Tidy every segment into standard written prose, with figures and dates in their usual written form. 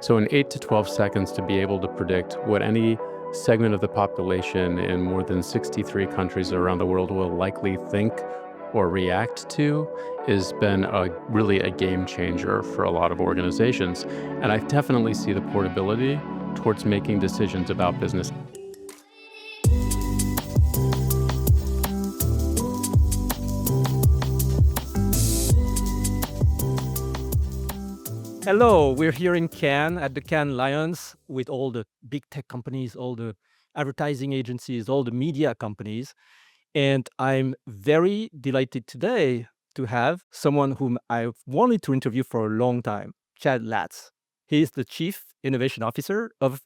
So in 8 to 12 seconds to be able to predict what any segment of the population in more than 63 countries around the world will likely think or react to has been really a game changer for a lot of organizations. And I definitely see the portability towards making decisions about business. Hello, we're here in Cannes at the Cannes Lions with all the big tech companies, all the advertising agencies, all the media companies. And I'm very delighted today to have someone whom I've wanted to interview for a long time, Chad Latz. He's the Chief Innovation Officer of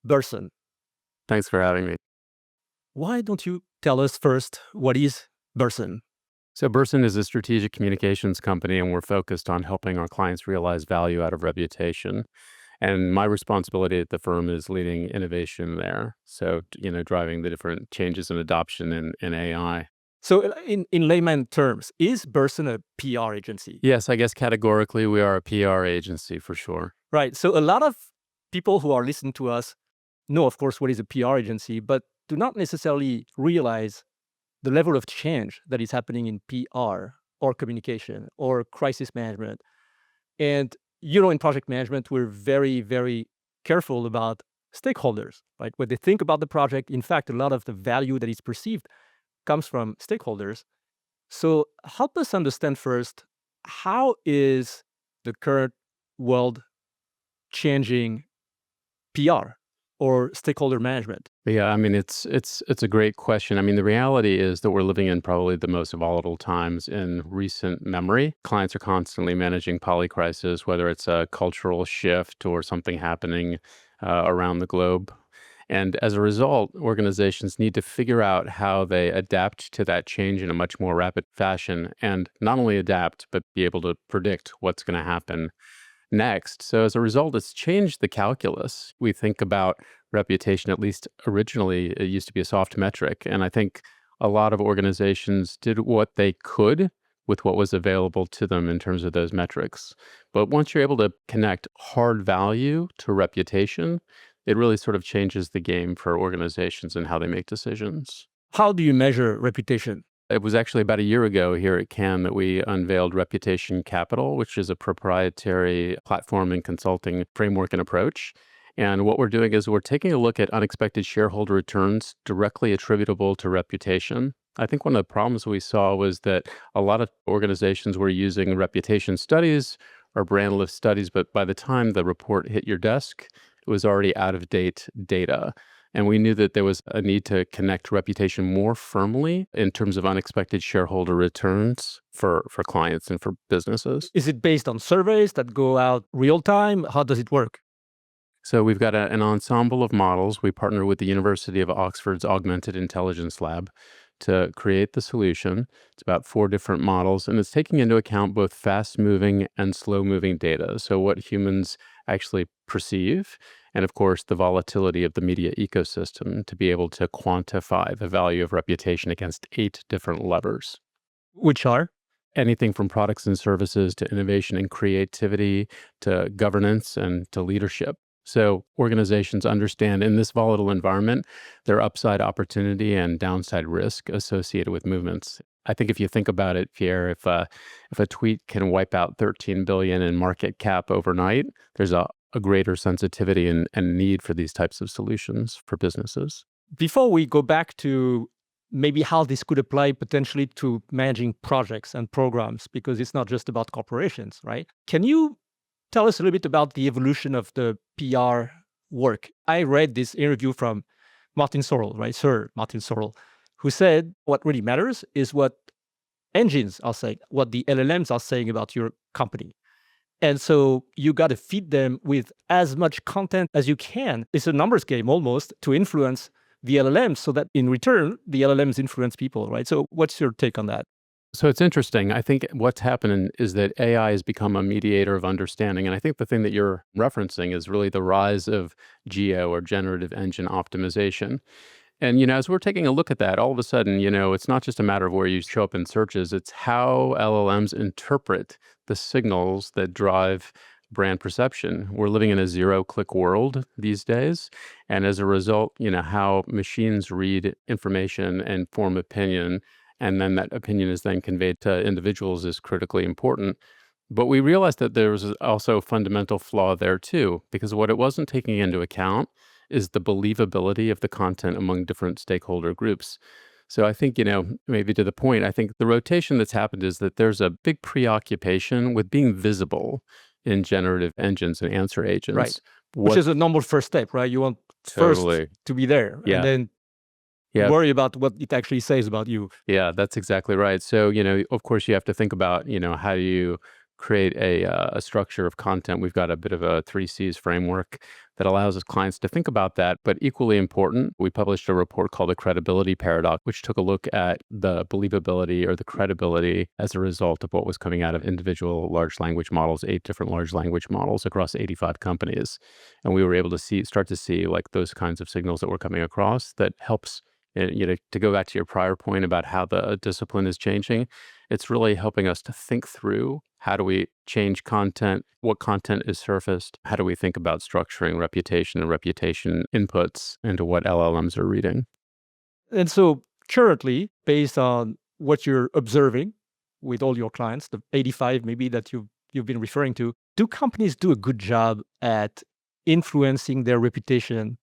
Burson. Thanks for having me. Why don't you tell us first what is Burson? So Burson is a strategic communications company, and we're focused on helping our clients realize value out of reputation. And my responsibility at the firm is leading innovation there. So, driving the different changes and adoption in AI. So in layman terms, is Burson a PR agency? Yes, I guess categorically we are a PR agency for sure. Right. So a lot of people who are listening to us know, of course, what is a PR agency, but do not necessarily realize the level of change that is happening in PR or communication or crisis management. And, in project management, we're very, very careful about stakeholders, right? When they think about the project, in fact, a lot of the value that is perceived comes from stakeholders. So help us understand first, how is the current world changing PR or stakeholder management? Yeah, I mean, it's a great question. I mean, the reality is that we're living in probably the most volatile times in recent memory. Clients are constantly managing polycrisis, whether it's a cultural shift or something happening around the globe. And as a result, organizations need to figure out how they adapt to that change in a much more rapid fashion, and not only adapt, but be able to predict what's going to happen next. So as a result, it's changed the calculus. We think about reputation, at least originally, it used to be a soft metric. And I think a lot of organizations did what they could with what was available to them in terms of those metrics. But once you're able to connect hard value to reputation, it really sort of changes the game for organizations and how they make decisions. How do you measure reputation? It was actually about a year ago here at Cannes that we unveiled Reputation Capital, which is a proprietary platform and consulting framework and approach. And what we're doing is we're taking a look at unexpected shareholder returns directly attributable to reputation. I think one of the problems we saw was that a lot of organizations were using reputation studies or brand lift studies, but by the time the report hit your desk, it was already out of date data. And we knew that there was a need to connect reputation more firmly in terms of unexpected shareholder returns for clients and for businesses. Is it based on surveys that go out real time? How does it work? So we've got an ensemble of models. We partner with the University of Oxford's Augmented Intelligence Lab to create the solution. It's about 4 different models, and it's taking into account both fast-moving and slow-moving data. So what humans actually perceive, and of course, the volatility of the media ecosystem to be able to quantify the value of reputation against 8 different levers. Which are? Anything from products and services to innovation and creativity to governance and to leadership. So organizations understand in this volatile environment, their upside opportunity and downside risk associated with movements. I think if you think about it, Pierre, if a tweet can wipe out 13 billion in market cap overnight, there's a greater sensitivity and need for these types of solutions for businesses. Before we go back to maybe how this could apply potentially to managing projects and programs, because it's not just about corporations, right? Can you tell us a little bit about the evolution of the PR work? I read this interview from Martin Sorrell, right? Sir Martin Sorrell, who said what really matters is what engines are saying, what the LLMs are saying about your company. And so you got to feed them with as much content as you can. It's a numbers game almost to influence the LLMs so that in return, the LLMs influence people, right? So what's your take on that? So it's interesting. I think what's happening is that AI has become a mediator of understanding. And I think the thing that you're referencing is really the rise of GEO or Generative Engine Optimization. And, as we're taking a look at that, all of a sudden, it's not just a matter of where you show up in searches, it's how LLMs interpret the signals that drive brand perception. We're living in a zero-click world these days. And as a result, how machines read information and form opinion, and then that opinion is then conveyed to individuals is critically important. But we realized that there was also a fundamental flaw there too, because what it wasn't taking into account is the believability of the content among different stakeholder groups. So I think, maybe to the point, I think the rotation that's happened is that there's a big preoccupation with being visible in generative engines and answer Right. agents. Which What is a normal first step, right? You want first totally, to be there and yeah, then yeah. worry about what it actually says about you. Yeah, that's exactly right. So, of course, you have to think about, how do you create a structure of content. We've got a bit of a 3Cs framework that allows us clients to think about that. But equally important, we published a report called the credibility paradox, which took a look at the believability or the credibility as a result of what was coming out of individual large language models, 8 different large language models across 85 companies. And we were able to start to see like those kinds of signals that were coming across that helps to go back to your prior point about how the discipline is changing, it's really helping us to think through how do we change content, what content is surfaced, how do we think about structuring reputation and reputation inputs into what LLMs are reading. And so currently, based on what you're observing with all your clients, the 85 maybe that you've been referring to, do companies do a good job at influencing their reputation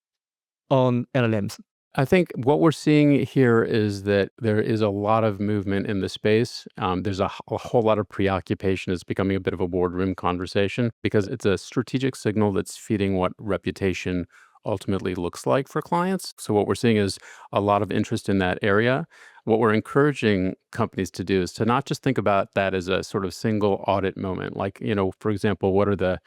on LLMs? I think what we're seeing here is that there is a lot of movement in the space. There's a whole lot of preoccupation. It's becoming a bit of a boardroom conversation because it's a strategic signal that's feeding what reputation ultimately looks like for clients. So what we're seeing is a lot of interest in that area. What we're encouraging companies to do is to not just think about that as a sort of single audit moment. Like, for example, what are the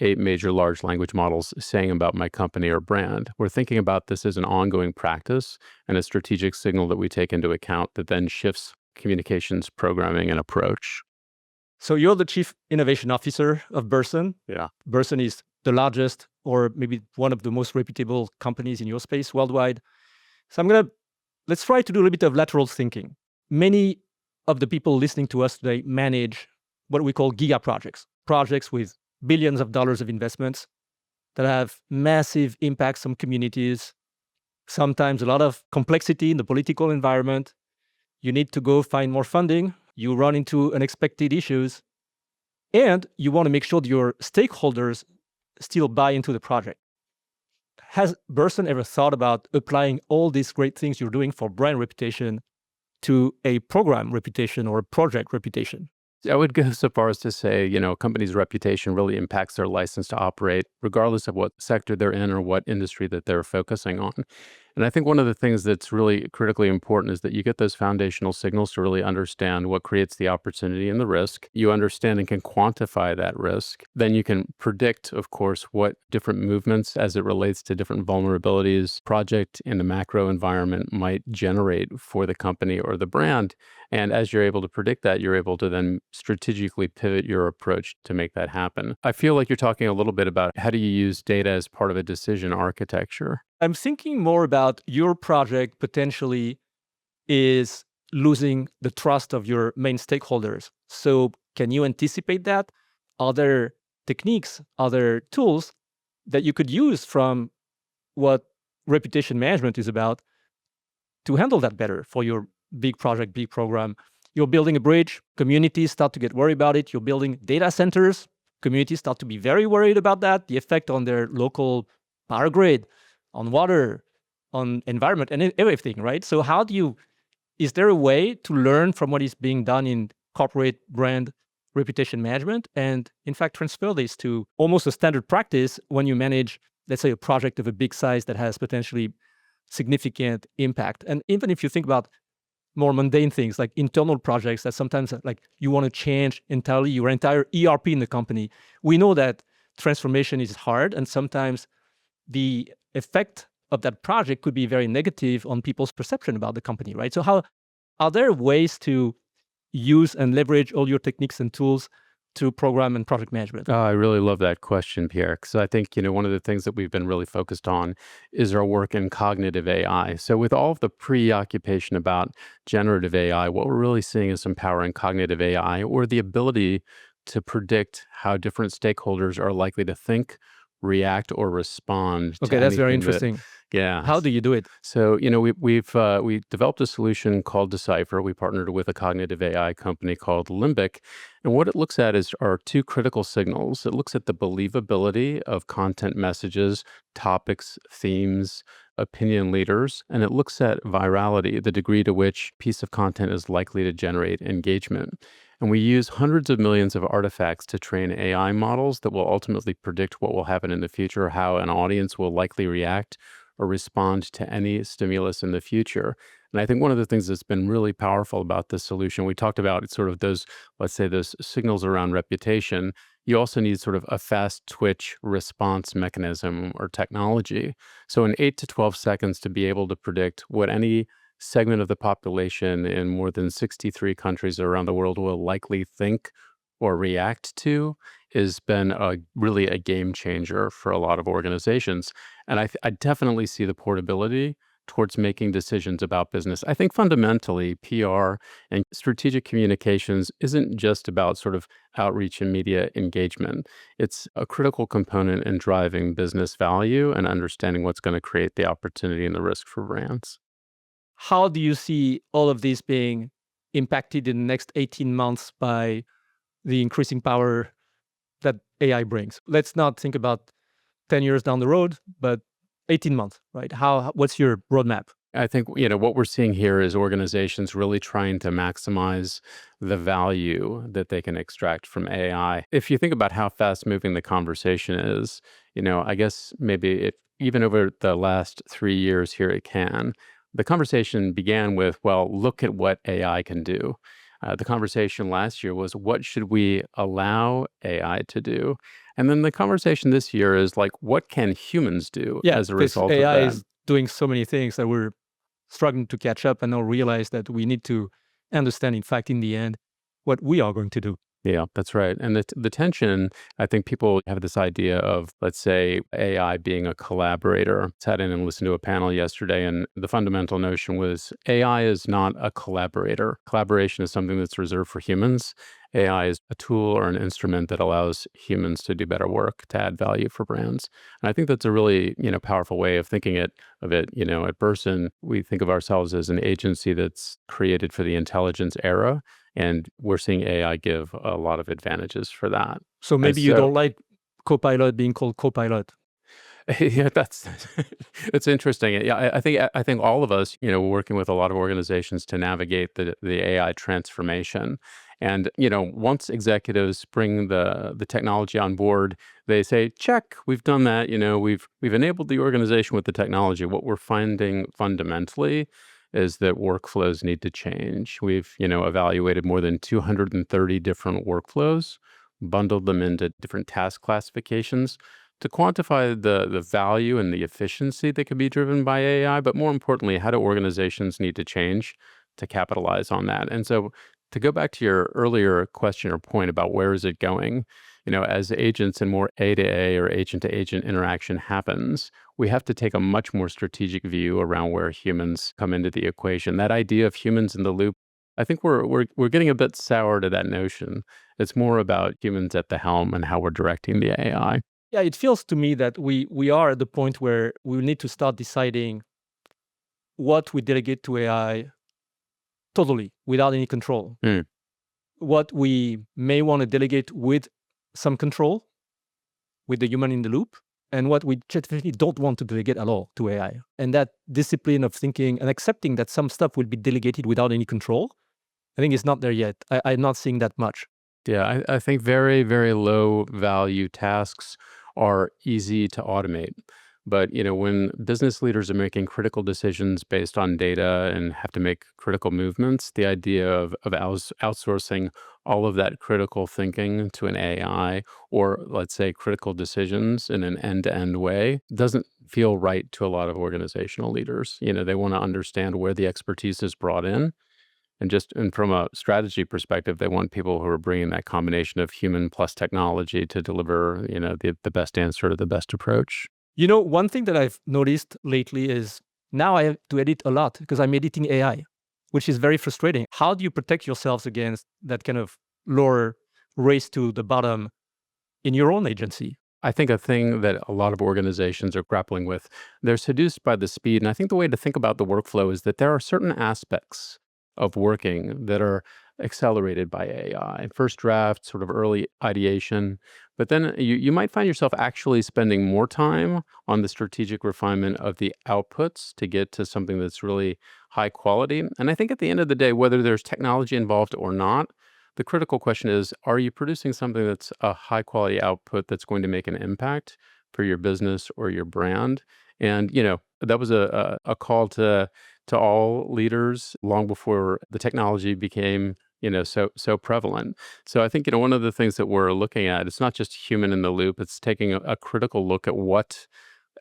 8 major large language models saying about my company or brand? We're thinking about this as an ongoing practice and a strategic signal that we take into account that then shifts communications programming and approach. So you're the chief innovation officer of Burson. Yeah. Burson is the largest or maybe one of the most reputable companies in your space worldwide. So let's try to do a little bit of lateral thinking. Many of the people listening to us today manage what we call giga projects with billions of dollars of investments that have massive impacts on communities, sometimes a lot of complexity in the political environment. You need to go find more funding. You run into unexpected issues. And you want to make sure that your stakeholders still buy into the project. Has Burson ever thought about applying all these great things you're doing for brand reputation to a program reputation or a project reputation? I would go so far as to say, a company's reputation really impacts their license to operate, regardless of what sector they're in or what industry that they're focusing on. And I think one of the things that's really critically important is that you get those foundational signals to really understand what creates the opportunity and the risk. You understand and can quantify that risk. Then you can predict, of course, what different movements as it relates to different vulnerabilities, project in the macro environment might generate for the company or the brand. And as you're able to predict that, you're able to then strategically pivot your approach to make that happen. I feel like you're talking a little bit about how do you use data as part of a decision architecture. I'm thinking more about your project potentially is losing the trust of your main stakeholders. So can you anticipate that? Are there techniques, are there tools that you could use from what reputation management is about to handle that better for your big project, big program? You're building a bridge, communities start to get worried about it. You're building data centers, communities start to be very worried about that, the effect on their local power grid, on water, on environment, and everything, right? So is there a way to learn from what is being done in corporate brand reputation management and in fact transfer this to almost a standard practice when you manage, let's say, a project of a big size that has potentially significant impact? And even if you think about more mundane things like internal projects that sometimes like you want to change entirely your entire ERP in the company, we know that transformation is hard and sometimes the effect of that project could be very negative on people's perception about the company, right? So how are there ways to use and leverage all your techniques and tools to program and project management? Oh, I really love that question, Pierre, because I think, one of the things that we've been really focused on is our work in cognitive AI. So with all of the preoccupation about generative AI, what we're really seeing is some power in cognitive AI or the ability to predict how different stakeholders are likely to think, react, or respond to Okay, that's very anything that, interesting. yeah. How do you do it? So, we developed a solution called Decipher. We partnered with a cognitive AI company called Limbic. And what it looks at are two critical signals. It looks at the believability of content messages, topics, themes, opinion leaders, and it looks at virality, the degree to which piece of content is likely to generate engagement. And we use hundreds of millions of artifacts to train AI models that will ultimately predict what will happen in the future, how an audience will likely react or respond to any stimulus in the future. And I think one of the things that's been really powerful about this solution, we talked about it's sort of those, let's say, those signals around reputation. You also need sort of a fast twitch response mechanism or technology. So in 8 to 12 seconds to be able to predict what any segment of the population in more than 63 countries around the world will likely think or react to has been really a game changer for a lot of organizations. And I definitely see the portability towards making decisions about business. I think fundamentally, PR and strategic communications isn't just about sort of outreach and media engagement. It's a critical component in driving business value and understanding what's going to create the opportunity and the risk for brands. How do you see all of this being impacted in the next 18 months by the increasing power that AI brings? Let's not think about 10 years down the road, but 18 months, right? What's your roadmap? I think, what we're seeing here is organizations really trying to maximize the value that they can extract from AI. If you think about how fast moving the conversation is, I guess maybe even over the last 3 years here at Cannes, the conversation began with, well, look at what AI can do. The conversation last year was, what should we allow AI to do? And then the conversation this year is like, what can humans do Yeah, as a because result of AI that? is doing so many things that we're struggling to catch up and now realize that we need to understand, in fact, in the end, what we are going to do. Yeah, that's right. And the tension, I think people have this idea of, let's say, AI being a collaborator. I sat in and listened to a panel yesterday, and the fundamental notion was AI is not a collaborator. Collaboration is something that's reserved for humans. AI is a tool or an instrument that allows humans to do better work, to add value for brands. And I think that's a really, powerful way of thinking of it. At Burson, we think of ourselves as an agency that's created for the intelligence era. And we're seeing AI give a lot of advantages for that. So And maybe you so, don't like Copilot being called Copilot. yeah, it's interesting. Yeah, I think all of us, working with a lot of organizations to navigate the AI transformation. And once executives bring the technology on board, they say, "Check, we've done that. We've enabled the organization with the technology." What we're finding fundamentally is that workflows need to change. We've, evaluated more than 230 different workflows, bundled them into different task classifications to quantify the value and the efficiency that could be driven by AI, but more importantly, how do organizations need to change to capitalize on that? And so to go back to your earlier question or point about where is it going, as agents and more A to A or agent to agent interaction happens, we have to take a much more strategic view around where humans come into the equation. That idea of humans in the loop, I think we're getting a bit sour to that notion. It's more about humans at the helm and how we're directing the AI. Yeah, it feels to me that we are at the point where we need to start deciding what we delegate to AI totally without any control. Mm. What we may want to delegate with some control, with the human in the loop, and what we definitely don't want to delegate at all to AI. And that discipline of thinking and accepting that some stuff will be delegated without any control, I think is not there yet. I'm not seeing that much. Yeah, I think very, very low value tasks are easy to automate. But, when business leaders are making critical decisions based on data and have to make critical movements, the idea of outsourcing all of that critical thinking to an AI or, let's say, critical decisions in an end-to-end way doesn't feel right to a lot of organizational leaders. They want to understand where the expertise is brought in. And from a strategy perspective, they want people who are bringing that combination of human plus technology to deliver, the best answer to the best approach. One thing that I've noticed lately is now I have to edit a lot because I'm editing AI, which is very frustrating. How do you protect yourselves against that kind of lower race to the bottom in your own agency? I think a thing that a lot of organizations are grappling with, they're seduced by the speed. And I think the way to think about the workflow is that there are certain aspects of working that are accelerated by AI. First draft, sort of early ideation. But then you might find yourself actually spending more time on the strategic refinement of the outputs to get to something that's really high quality. And I think at the end of the day, whether there's technology involved or not, the critical question is, are you producing something that's a high quality output that's going to make an impact for your business or your brand? And, that was a call to all leaders long before the technology became, so prevalent. So I think, one of the things that we're looking at, it's not just human in the loop, it's taking a critical look at what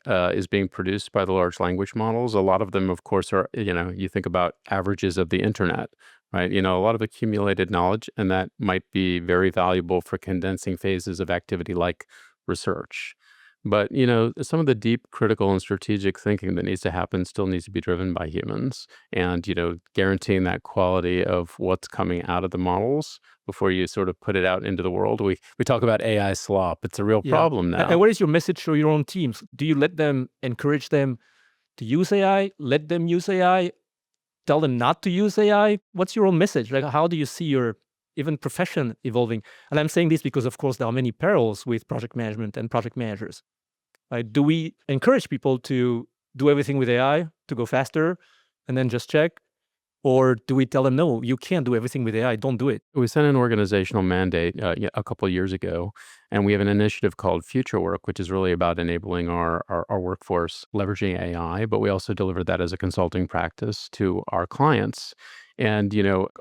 is being produced by the large language models. A lot of them, of course, are, you think about averages of the internet, right? A lot of accumulated knowledge, and that might be very valuable for condensing phases of activity like research. But, some of the deep critical and strategic thinking that needs to happen still needs to be driven by humans. And, guaranteeing that quality of what's coming out of the models before you sort of put it out into the world. We talk about AI slop. It's a real Yeah. problem And now. what is your message to your own teams? Do you let them encourage them to use AI, let them use AI, tell them not to use AI? What's your own message? Like, how do you see your even profession evolving? And I'm saying this because, of course, there are many perils with project management and project managers. Right? Do we encourage people to do everything with AI to go faster and then just check? Or do we tell them, no, you can't do everything with AI, don't do it? We sent an organizational mandate a couple of years ago, and we have an initiative called Future Work, which is really about enabling our workforce leveraging AI, but we also deliver that as a consulting practice to our clients. And,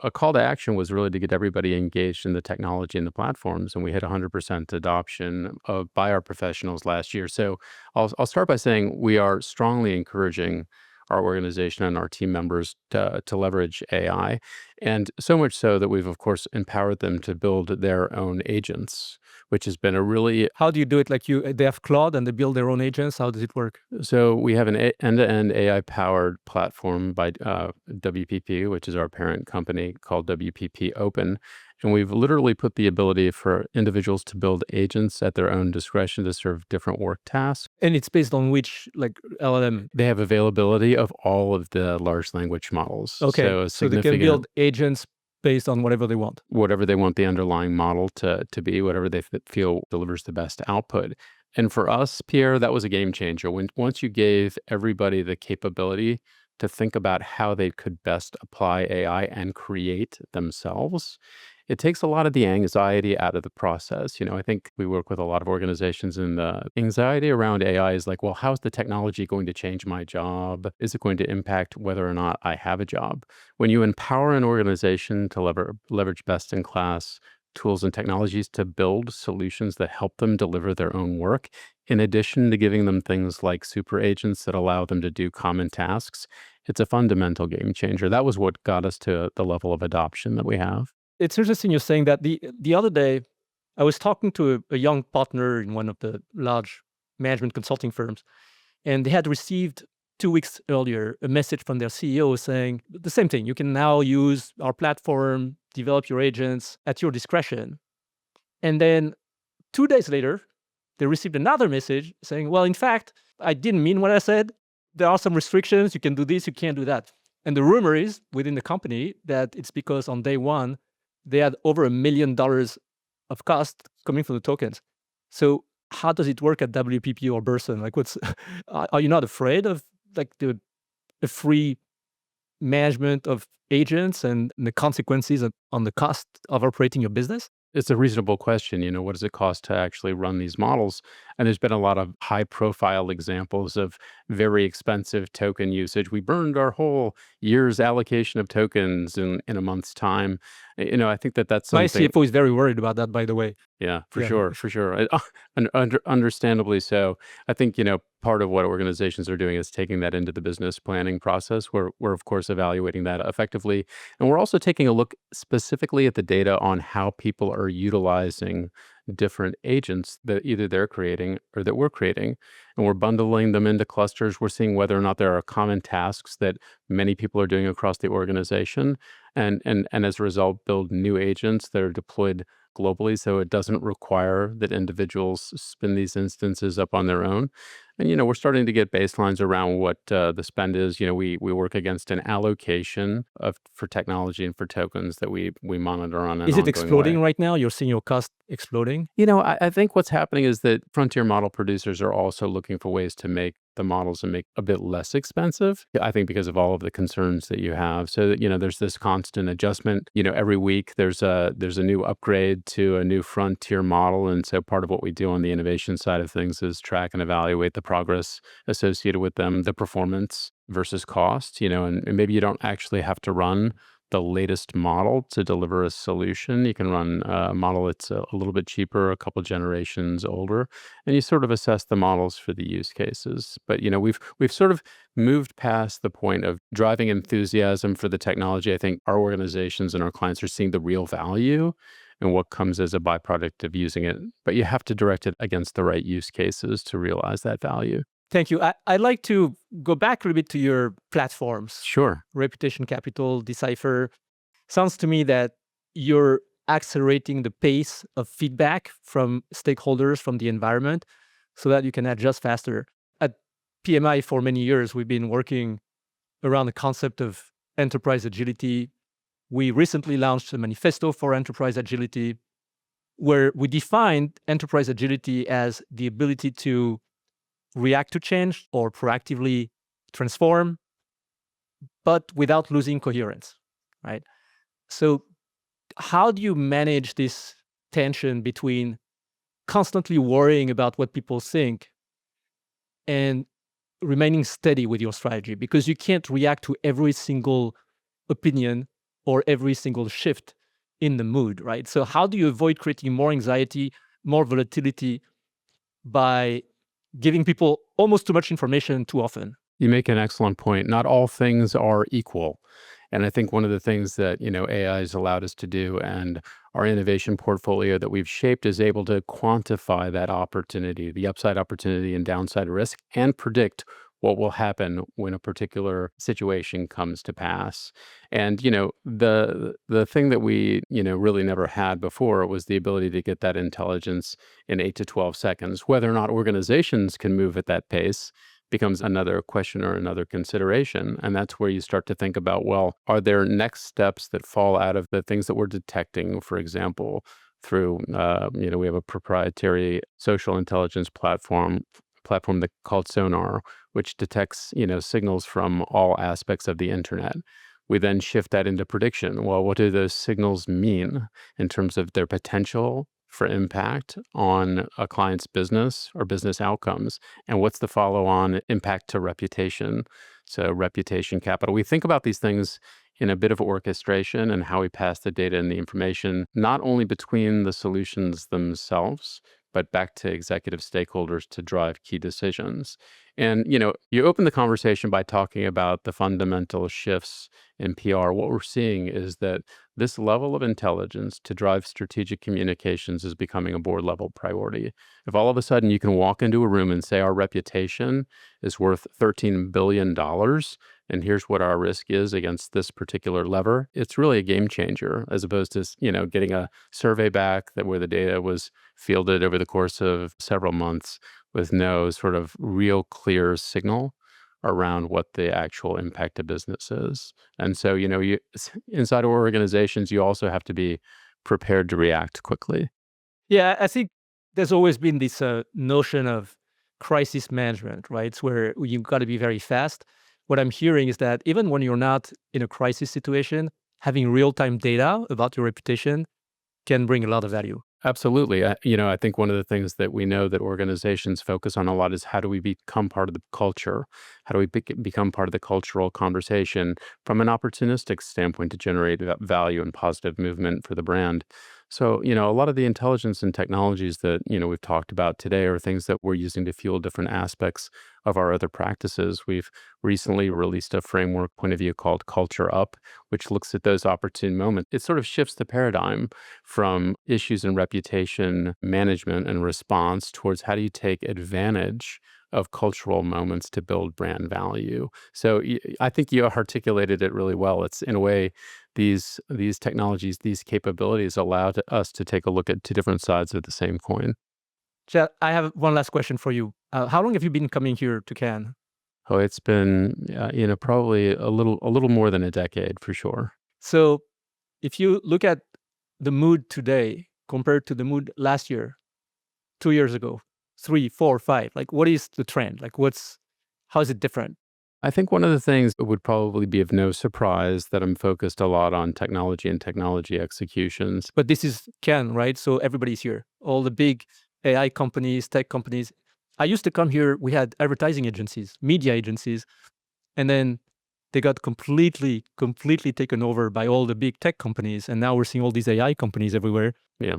a call to action was really to get everybody engaged in the technology and the platforms, and we hit 100% adoption by our professionals last year. So I'll start by saying we are strongly encouraging our organization and our team members to leverage AI. And so much so that we've, of course, empowered them to build their own agents, which has been a really How do you do it? Like they have Claude and they build their own agents. How does it work? so we have an end-to-end AI-powered platform by WPP, which is our parent company called WPP Open. And we've literally put the ability for individuals to build agents at their own discretion to serve different work tasks. And it's based on which like LLM? They have availability of all of the large language models. Okay, So a so they can significant build agents based on whatever they want. whatever they want the underlying model to be, whatever they feel delivers the best output. And for us, Pierre, that was a game changer. Once you gave everybody the capability to think about how they could best apply AI and create themselves, it takes a lot of the anxiety out of the process. I think we work with a lot of organizations, and the anxiety around AI is like, well, how's the technology going to change my job? Is it going to impact whether or not I have a job? When you empower an organization to leverage best in class tools and technologies to build solutions that help them deliver their own work, in addition to giving them things like super agents that allow them to do common tasks, it's a fundamental game changer. That was what got us to the level of adoption that we have. It's interesting you're saying that. The other day, I was talking to a young partner in one of the large management consulting firms, and they had received 2 weeks earlier a message from their CEO saying the same thing. You can now use our platform, develop your agents at your discretion. And then 2 days later, they received another message saying, well, in fact, I didn't mean what I said. There are some restrictions. You can do this, you can't do that. And the rumor is within the company that it's because on day one, they had over $1 million of cost coming from the tokens. So how does it work at WPP or Burson? Like, are you not afraid of like the free management of agents and the consequences on the cost of operating your business? It's a reasonable question. What does it cost to actually run these models? And there's been a lot of high profile examples of very expensive token usage. We burned our whole year's allocation of tokens in a month's time. I think that's My something. CFO is very worried about that, by the way. Yeah, for Yeah. sure, for sure. Understandably so. I think, part of what organizations are doing is taking that into the business planning process. We're of course evaluating that effectively. And we're also taking a look specifically at the data on how people are utilizing different agents that either they're creating or that we're creating. And we're bundling them into clusters. We're seeing whether or not there are common tasks that many people are doing across the organization. And as a result, build new agents that are deployed globally, so it doesn't require that individuals spin these instances up on their own. And, we're starting to get baselines around what the spend is. We work against an allocation for technology and for tokens that we monitor on an Is it ongoing way. exploding right now? You're seeing your cost exploding? I think what's happening is that frontier model producers are also looking for ways to make the models and make a bit less expensive. I think because of all of the concerns that you have. So that, there's this constant adjustment. Every week there's a new upgrade to a new frontier model. And so part of what we do on the innovation side of things is track and evaluate the progress associated with them, the performance versus cost, and maybe you don't actually have to run the latest model to deliver a solution. You can run a model that's a little bit cheaper, a couple generations older, and you sort of assess the models for the use cases. But we've sort of moved past the point of driving enthusiasm for the technology. I think our organizations and our clients are seeing the real value and what comes as a byproduct of using it. But you have to direct it against the right use cases to realize that value. Thank you. I'd like to go back a little bit to your platforms, Sure. Reputation Capital, Decipher. Sounds to me that you're accelerating the pace of feedback from stakeholders, from the environment, so that you can adjust faster. At PMI, for many years, we've been working around the concept of enterprise agility. We recently launched a manifesto for enterprise agility, where we defined enterprise agility as the ability to react to change or proactively transform, but without losing coherence, right? So how do you manage this tension between constantly worrying about what people think and remaining steady with your strategy? Because you can't react to every single opinion or every single shift in the mood, right? So how do you avoid creating more anxiety, more volatility by giving people almost too much information too often? You make an excellent point. Not all things are equal. And I think one of the things that, AI has allowed us to do and our innovation portfolio that we've shaped is able to quantify that opportunity, the upside opportunity and downside risk, and predict what will happen when a particular situation comes to pass. And, the thing that we, really never had before was the ability to get that intelligence in 8 to 12 seconds. Whether or not organizations can move at that pace becomes another question or another consideration. And that's where you start to think about, well, are there next steps that fall out of the things that we're detecting, for example, through, we have a proprietary social intelligence platform that called Sonar, which detects, signals from all aspects of the internet. We then shift that into prediction. Well, what do those signals mean in terms of their potential for impact on a client's business or business outcomes? And what's the follow-on impact to reputation? So reputation capital. We think about these things in a bit of orchestration and how we pass the data and the information, not only between the solutions themselves, but back to executive stakeholders to drive key decisions. And, you open the conversation by talking about the fundamental shifts in PR. What we're seeing is that this level of intelligence to drive strategic communications is becoming a board level priority. If all of a sudden you can walk into a room and say our reputation is worth $13 billion, and here's what our risk is against this particular lever, it's really a game changer, as opposed to, getting a survey back where the data was fielded over the course of several months with no sort of real clear signal around what the actual impact of business is. And so, inside of organizations, you also have to be prepared to react quickly. Yeah, I think there's always been this notion of crisis management, right? It's where you've got to be very fast. What I'm hearing is that even when you're not in a crisis situation, having real-time data about your reputation can bring a lot of value. Absolutely. I think one of the things that we know that organizations focus on a lot is how do we become part of the culture? How do we become part of the cultural conversation from an opportunistic standpoint to generate value and positive movement for the brand? So, a lot of the intelligence and technologies that, we've talked about today are things that we're using to fuel different aspects of our other practices. We've recently released a framework point of view called Culture Up, which looks at those opportune moments. It sort of shifts the paradigm from issues and reputation management and response towards how do you take advantage of cultural moments to build brand value. So I think you articulated it really well. It's in a way these technologies, these capabilities allow us to take a look at two different sides of the same coin. Chad, I have one last question for you. How long have you been coming here to Cannes? Oh, it's been probably a little more than a decade for sure. So if you look at the mood today compared to the mood last year, 2 years ago, 3, 4, 5, like what is the trend? Like how is it different? I think one of the things that would probably be of no surprise that I'm focused a lot on technology and technology executions. But this is Cannes, right? So everybody's here. All the big AI companies, tech companies. I used to come here, we had advertising agencies, media agencies, and then they got completely taken over by all the big tech companies. And now we're seeing all these AI companies everywhere. Yeah.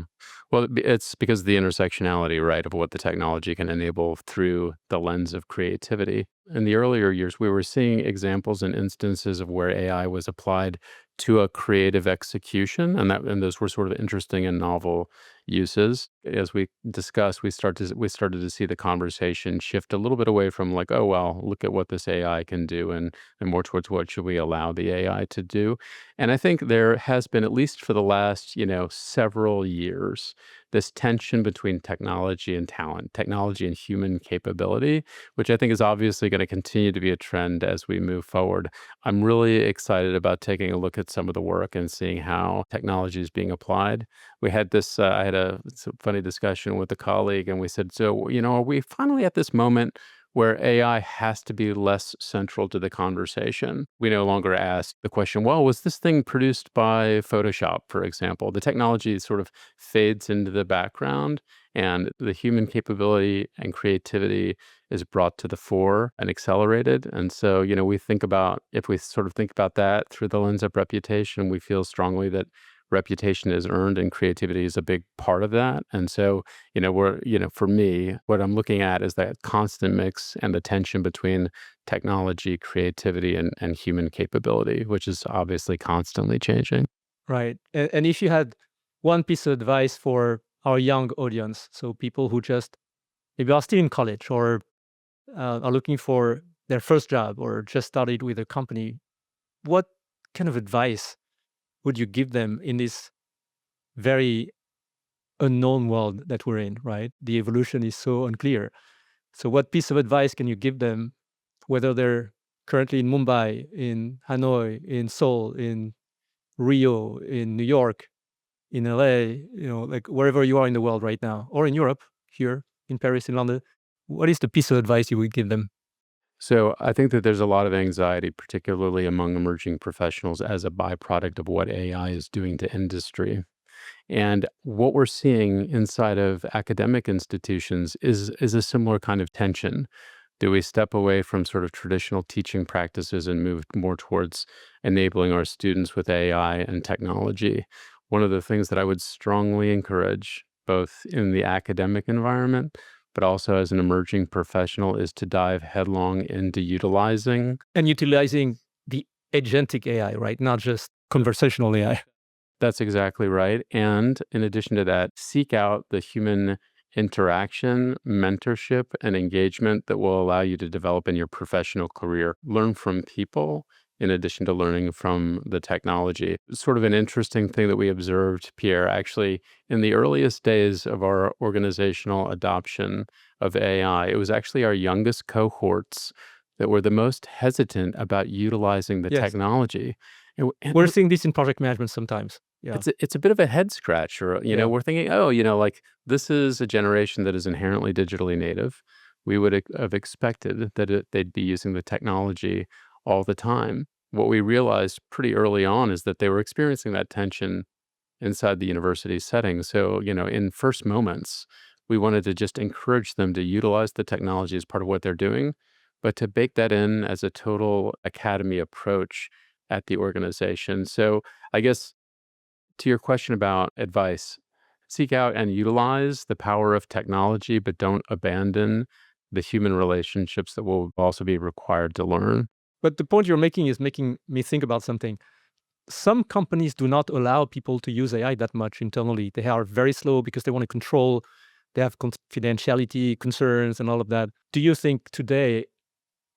Well, it's because of the intersectionality, right, of what the technology can enable through the lens of creativity. In the earlier years, we were seeing examples and instances of where AI was applied to a creative execution, and those were sort of interesting and novel uses. As we discussed, we started to see the conversation shift a little bit away from like, oh well, look at what this AI can do, and more towards what should we allow the AI to do. And I think there has been, at least for the last, several years, this tension between technology and talent, technology and human capability, which I think is obviously going to continue to be a trend as we move forward. I'm really excited about taking a look at some of the work and seeing how technology is being applied. I had a funny discussion with a colleague, and we said, so, are we finally at this moment where AI has to be less central to the conversation? We no longer ask the question, well, was this thing produced by Photoshop, for example? The technology sort of fades into the background, and the human capability and creativity is brought to the fore and accelerated. And so, if we sort of think about that through the lens of reputation, we feel strongly that reputation is earned and creativity is a big part of that. And so, for me, what I'm looking at is that constant mix and the tension between technology, creativity, and human capability, which is obviously constantly changing. Right. And if you had one piece of advice for our young audience, so people who just maybe are still in college or are looking for their first job or just started with a company, what kind of advice would you give them in this very unknown world that we're in, right? The evolution is so unclear. So, what piece of advice can you give them, whether they're currently in Mumbai, in Hanoi, in Seoul, in Rio, in New York, in LA, like wherever you are in the world right now, or in Europe, here in Paris, in London? What is the piece of advice you would give them? So I think that there's a lot of anxiety, particularly among emerging professionals, as a byproduct of what AI is doing to industry. And what we're seeing inside of academic institutions is a similar kind of tension. Do we step away from sort of traditional teaching practices and move more towards enabling our students with AI and technology? One of the things that I would strongly encourage, both in the academic environment, but also as an emerging professional, is to dive headlong into utilizing. And utilizing the agentic AI, right? Not just conversational AI. That's exactly right. And in addition to that, seek out the human interaction, mentorship, and engagement that will allow you to develop in your professional career. Learn from people in addition to learning from the technology. Sort of an interesting thing that we observed, Pierre, actually, in the earliest days of our organizational adoption of AI, it was actually our youngest cohorts that were the most hesitant about utilizing the Yes. technology. We're seeing this in project management sometimes. Yeah. It's a bit of a head scratcher. Yeah. We're thinking, oh, like this is a generation that is inherently digitally native. We would have expected that they'd be using the technology all the time. What we realized pretty early on is that they were experiencing that tension inside the university setting. So, in first moments, we wanted to just encourage them to utilize the technology as part of what they're doing, but to bake that in as a total academy approach at the organization. So, I guess to your question about advice, seek out and utilize the power of technology, but don't abandon the human relationships that will also be required to learn. But the point you're making is making me think about something. Some companies do not allow people to use AI that much internally. They are very slow because they want to control. They have confidentiality concerns and all of that. Do you think today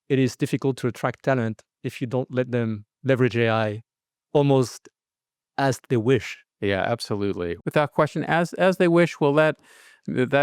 it is difficult to attract talent if you don't let them leverage AI almost as they wish. Yeah, absolutely. Without question, as they wish, well, that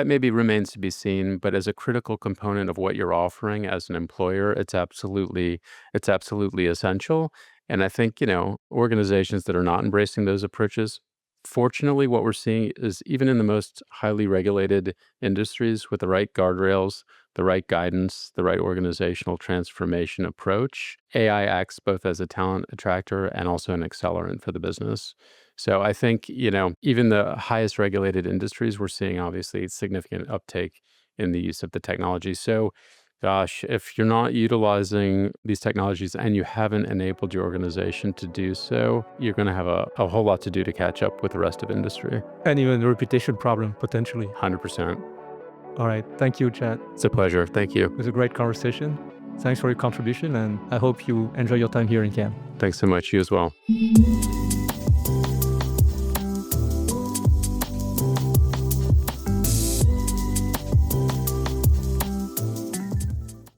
maybe remains to be seen, but as a critical component of what you're offering as an employer, it's absolutely essential. And I think, organizations that are not embracing those approaches, fortunately, what we're seeing is even in the most highly regulated industries with the right guardrails, the right guidance, the right organizational transformation approach, AI acts both as a talent attractor and also an accelerant for the business. So I think, even the highest regulated industries, we're seeing obviously significant uptake in the use of the technology. So, gosh, if you're not utilizing these technologies and you haven't enabled your organization to do so, you're going to have a whole lot to do to catch up with the rest of industry. And even a reputation problem, potentially. 100%. All right. Thank you, Chad. It's a pleasure. Thank you. It was a great conversation. Thanks for your contribution, and I hope you enjoy your time here in Cannes. Thanks so much. You as well.